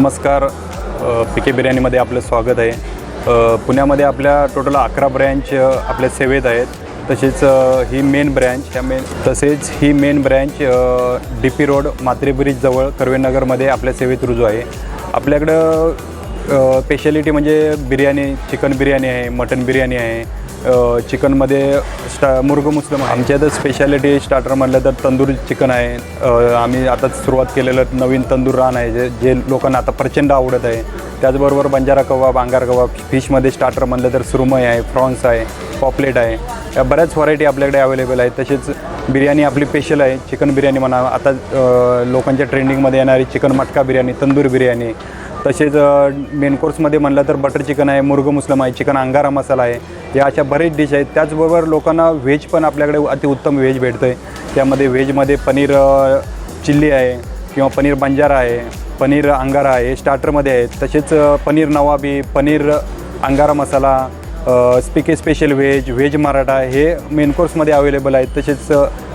नमस्कार, पीके बिर्याणीमध्ये आपलं स्वागत आहे। पुण्यामध्ये आपल्या टोटल 11 ब्रँच आपल्या सेवेत आहेत। तसेच ही मेन ब्रँच DP रोड मात्रे ब्रिज जवळ कर्वेनगरमध्ये आपल्या सेवेत रुजू आहे। आपल्याकडं स्पेशालिटी म्हणजे बिर्याणी, चिकन बिर्याणी आहे, मटन बिर्याणी आहे, चिकनमध्ये मुर्ग मुस्लिम आहे। आमच्या इथं स्पेशालिटी स्टार्टर म्हटलं तर तंदूर चिकन आहे। आम्ही आता सुरुवात केलेलं नवीन तंदूर रान आहे जे लोकांना आता प्रचंड आवडत आहे। त्याचबरोबर बंजारा कबाब, अंगार कबाब, फिशमध्ये स्टार्टर म्हटलं तर सुरमई आहे, प्रॉन्स आहे, पॉपलेट आहे, या बऱ्याच व्हरायटी आपल्याकडे अवेलेबल आहे। तसेच बिर्याणी आपली स्पेशल आहे, चिकन बिर्याणी म्हणा, आता लोकांच्या ट्रेंडिंगमध्ये येणारी चिकन मटका बिर्याणी, तंदूर बिर्याणी। तसेच मेन कोर्समध्ये म्हटलं तर बटर चिकन आहे, मुर्ग मुस्लिम आहे, चिकन अंगारा मसाला आहे, या अशा बरेच डिश आहेत। त्याचबरोबर लोकांना व्हेज पण आपल्याकडे अतिउत्तम व्हेज भेटतं आहे। त्यामध्ये व्हेजमध्ये पनीर चिल्ली आहे किंवा पनीर बंजारा आहे, पनीर अंगारा आहे, स्टार्टरमध्ये आहे। तसेच पनीर नवाबी, पनीर अंगारा मसाला, स्पेशल व्हेज मराठा हे मेन कोर्समध्ये अवेलेबल आहेत। तसेच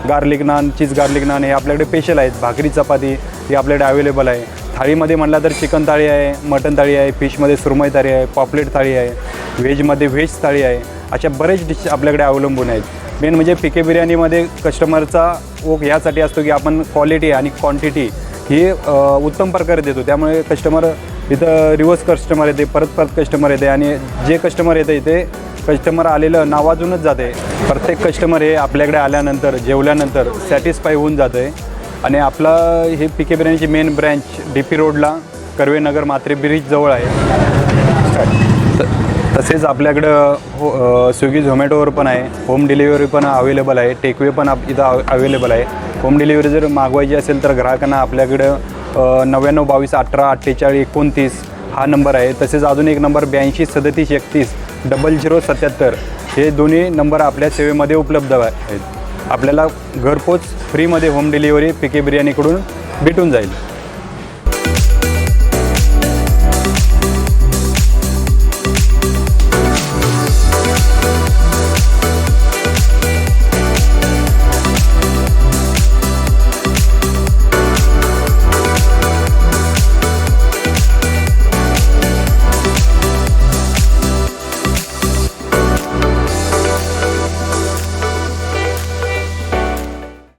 garlic naan, cheese garlic naan हे आपल्याकडे स्पेशल आहेत। भाकरी चपाती ही आपल्याकडे अवेलेबल आहे। थाळीमध्ये म्हटलं तर चिकन थाळी आहे, मटन थाळी आहे, फिशमध्ये सुरमई थाळी आहे, पॉपलेट थाळी आहे, व्हेजमध्ये व्हेज थाळी आहे। अशा बरेच डिश आपल्याकडे अवलंबून आहेत। मेन म्हणजे पीके बिर्याणीमध्ये कस्टमरचा ओघ यासाठी असतो की आपण क्वालिटी आणि क्वांटिटी ही उत्तम प्रकारे देतो। त्यामुळे कस्टमर इथं रिवर्स कस्टमर येते, परत कस्टमर येते, आणि जे कस्टमर येते इथे कस्टमर आलेलं नावाजूनच जाते। प्रत्येक कस्टमर हे आपल्याकडे आल्यानंतर जेवल्यानंतर सॅटिस्फाय होऊन जातं आहे। आणि आपला हे पीके बिर्याणीची मेन ब्रँच DP रोडला कर्वेनगर मात्रे ब्रिज जवळ आहे। तसेच आपल्याकडं स्विगी झोमॅटोवर पण आहे, होम डिलिव्हरी पण अवेलेबल आहे, टेकवे पण इथं अवेलेबल आहे। होम डिलिव्हरी जर मागवायची असेल तर ग्राहकांना आपल्याकडं 99 22 18 48 29 हा नंबर आहे। तसेच अजून एक नंबर 82 37 31 0077 हे दोन्ही नंबर आपल्या सेवेमध्ये उपलब्ध आहेत। आपल्याला घरपोच फ्रीमध्ये होम डिलिव्हरी पीके बिर्याणीकडून भेटून जाईल।